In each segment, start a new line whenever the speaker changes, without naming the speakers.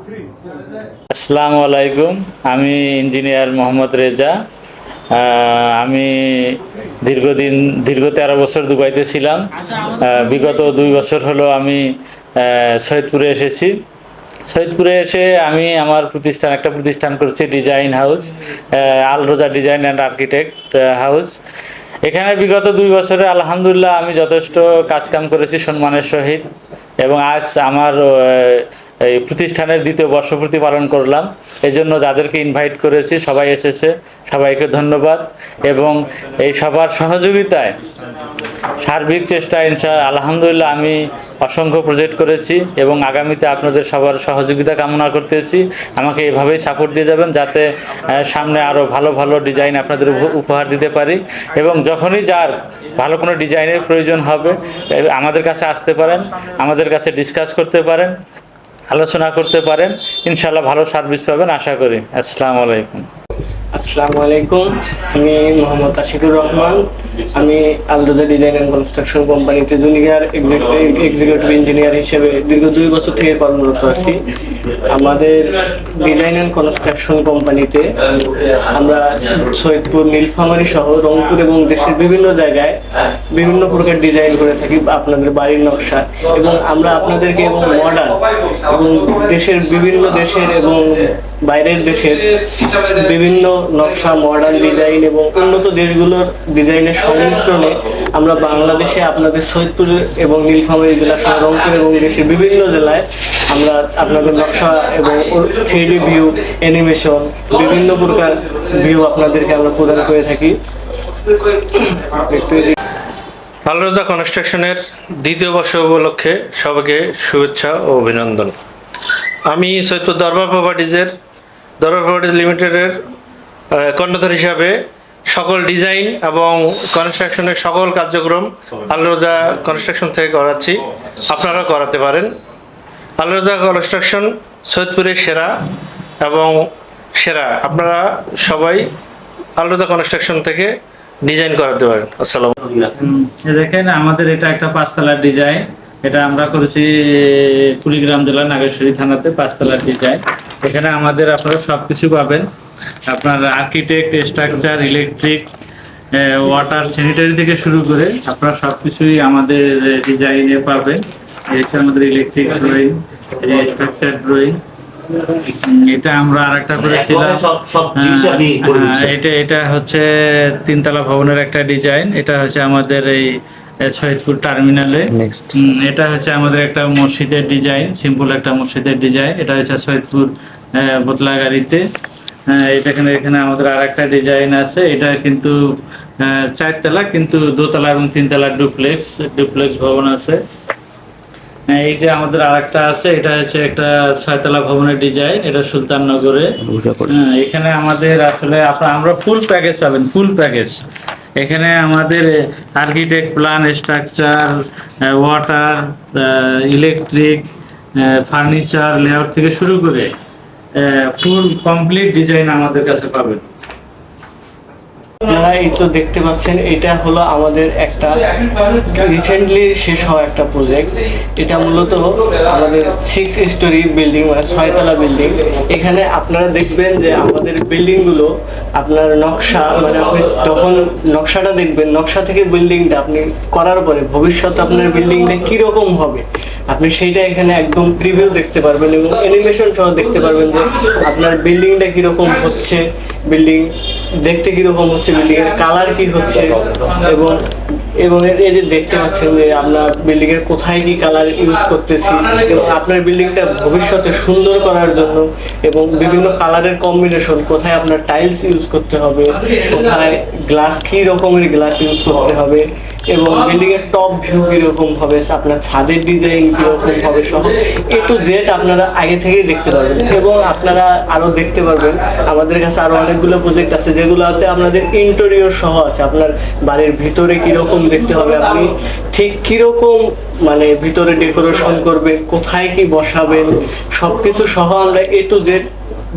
আসসালামু আলাইকুম। আমি ইঞ্জিনিয়ার মোহাম্মদ রেজা। আমি দীর্ঘ 13 বছর দুবাইতে ছিলাম। বিগত 2 বছর হলো আমি সৈয়দপুরে এসেছি। সৈয়দপুরে এসে আমি আমার একটা প্রতিষ্ঠান করছি, ডিজাইন হাউস, আল রোজা ডিজাইন অ্যান্ড আর্কিটেক্ট হাউস। এখানে বিগত 2 বছরে আলহামদুলিল্লাহ আমি যথেষ্ট কাজকাম করেছি সম্মানের সহিত, এবং আজ আমার এই প্রতিষ্ঠানের 2য় বর্ষপূর্তি পালন করলাম। এই জন্য যাদেরকে ইনভাইট করেছি সবাই এসেছে, সবাইকে ধন্যবাদ। এবং এই সবার সহযোগিতায়, সার্বিক চেষ্টায় আলহামদুলিল্লাহ আমি অসংখ্য প্রজেক্ট করেছি, এবং আগামীতে আপনাদের সবার সহযোগিতা কামনা করতেছি। আমাকে এভাবেই সাপোর্ট দিয়ে যাবেন, যাতে সামনে আরও ভালো ভালো ডিজাইন আপনাদের উপহার দিতে পারি। এবং যখনই যার ভালো কোনো ডিজাইনের প্রয়োজন হবে আমাদের কাছে আসতে পারেন, আমাদের কাছে ডিসকাস করতে পারেন, আলোচনা করতে পারেন। ইনশাআল্লাহ ভালো সার্ভিস পাবেন আশা করি। আসসালামু আলাইকুম।
আসসালামু আলাইকুম। আমি মোহাম্মদ আশিকুর রহমান। আমি আল রোজা ডিজাইন অ্যান্ড কনস্ট্রাকশন কোম্পানিতে জুনিয়র এক্সিকিউটিভ ইঞ্জিনিয়ার হিসেবে দীর্ঘ 2 বছর থেকে কর্মরত আছি। আমাদের ডিজাইন অ্যান্ড কনস্ট্রাকশন কোম্পানিতে আমরা সৈয়দপুর, নীলফামারী সহ রংপুর এবং দেশের বিভিন্ন জায়গায় বিভিন্ন প্রকার ডিজাইন করে থাকি আপনাদের বাড়ির নকশা, এবং আমরা আপনাদেরকে এবং মডার্ন এবং বিভিন্ন দেশের এবং বাইরের দেশের বিভিন্ন নকশা, মডার্ন ডিজাইন এবং উন্নত দেশগুলোর ডিজাইনের সংমিশ্রণে আমরা বাংলাদেশে আপনাদের সৈয়দপুর এবং নীলফামারী জেলা সহ রংপুর এবং দেশের বিভিন্ন জেলায় আমরা আপনাদের নকশা এবং 3D ভিউ, অ্যানিমেশন, বিভিন্ন প্রকার ভিউ আপনাদেরকে আমরা প্রদান করে থাকি।
আল রোজা কনস্ট্রাকশনের 2য় বর্ষ উপলক্ষে সবাইকে শুভেচ্ছা ও অভিনন্দন। আমি সৈয়দপুর দরবার প্রপার্টিজ লিমিটেডের কর্ণধার হিসাবে সকল ডিজাইন এবং কনস্ট্রাকশনের সকল কার্যক্রম আল রোজা কনস্ট্রাকশন থেকে করাচ্ছি, আপনারা করাতে পারেন। আল রোজা কনস্ট্রাকশন সৈয়দপুরের সেরা এবং সেরা, আপনারা সবাই আল রোজা কনস্ট্রাকশন থেকে ডিজাইন করাতে পারেন। আসসালাম।
দেখেন, আমাদের এটা একটা 5 তলার ডিজাইন। এটা আমরা করেছি কুড়িগ্রাম জেলা নাগেশ্বরী থানাতে 5 তলার ডিজাইন। এখানে আমাদের আপনারা সব কিছু পাবেন। আপনার architect, structure, electric, water, sanitary থেকে শুরু করে আপনারা সব কিছুই আমাদের ডিজাইনে পাবেন। এটা আমাদের ইলেকট্রিক ড্রয়িং, স্ট্রাকচার ড্রয়িং। এটা আমরা আরেকটা করেছিলাম, এটা হচ্ছে 3 তলা ভবনের একটা ডিজাইন। এটা হচ্ছে আমাদের এই সৈয়দপুর টার্মিনালে। এটা হচ্ছে আমাদের একটা মসজিদের ডিজাইন, সিম্পল একটা মসজিদের ডিজাইন। এটা হচ্ছে সৈয়দপুর বোতলাগাড়িতে। এখানে আমাদের আর একটা ডিজাইন আছে। এটা কিন্তু 4 তলা, কিন্তু 2 তলা এবং 3 তলা ডুপ্লেক্স ভবন আছে। এই যে আমাদের আরেকটা আছে, এটা হচ্ছে একটা 6 তলা ভবনের ডিজাইন। এটা সুলতাননগরে। এখানে আমাদের আসলে আমরা ফুল প্যাকেজ পাবেন, ফুল প্যাকেজ। এখানে আমাদের architect, plan, structure, water, electric, furniture, layout থেকে শুরু করে ফুল কমপ্লিট ডিজাইন আমাদের কাছে পাবেন।
আপনারা এই তো দেখতে পাচ্ছেন, এটা হলো আমাদের একটা রিসেন্টলি শেষ হওয়া একটা প্রজেক্ট। এটা মূলত আমাদের 6 স্টোরি বিল্ডিং, মানে 6 তলা বিল্ডিং। এখানে আপনারা দেখবেন যে আমাদের বিল্ডিংগুলো আপনার নকশা, মানে আপনি তখন নকশাটা দেখবেন, নকশা থেকে বিল্ডিংটা আপনি করার পরে ভবিষ্যতে আপনার বিল্ডিংটা কীরকম হবে আপনি সেইটা এখানে একদম প্রিভিউ দেখতে পারবেন, এবং অ্যানিমেশন সহ দেখতে পারবেন যে আপনার বিল্ডিংটা কীরকম হচ্ছে, বিল্ডিং দেখতে কীরকম হচ্ছে, বিল্ডিংয়ের কালার কি হচ্ছে, এবং এই যে দেখতে পাচ্ছেন যে আমরা বিল্ডিংয়ের কোথায় কি কালার ইউজ করতেছি, এবং আপনার বিল্ডিংটা ভবিষ্যতে সুন্দর করার জন্য এবং বিভিন্ন কালারের কম্বিনেশন, কোথায় আপনার টাইলস ইউজ করতে হবে, কোথায় গ্লাস, কী রকমের গ্লাস ইউজ করতে হবে, এবং বিল্ডিংয়ের টপ ভিউ কীরকম হবে, আপনার ছাদের ডিজাইন কীরকম হবে সহ A to Z আপনারা আগে থেকেই দেখতে পারবেন। এবং আপনারা আরও দেখতে পারবেন আমাদের কাছে আরও অনেকগুলো প্রজেক্ট আছে যেগুলোতে আপনাদের ইন্টেরিয়র সহ আছে। আপনার বাড়ির ভিতরে কীরকম দেখতে হবে, আপনি ঠিক কীরকম মানে ভিতরে ডেকোরেশন করবেন, কোথায় কি বসাবেন, সব কিছু সহ আমরা A to Z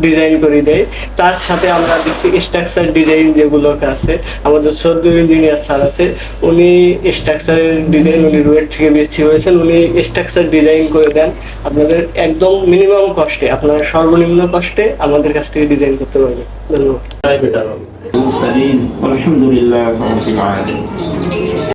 ডিজাইন করে দেয়। তার সাথে আমরা দিচ্ছি স্ট্রাকচার ডিজাইন যেগুলো আছে, আমাদের 14 ইঞ্জিনিয়ার স্যার আছে, উনি স্ট্রাকচারের ডিজাইন উনি রুয়েট থেকে বেশি করেছেন, উনি স্ট্রাকচার ডিজাইন করে দেন আপনাদের একদম মিনিমাম কস্টে, আপনারা সর্বনিম্ন কস্টে আমাদের কাছ থেকে ডিজাইন করতে পারবেন। ধন্যবাদ।
المرسلين والحمد لله رب العالمين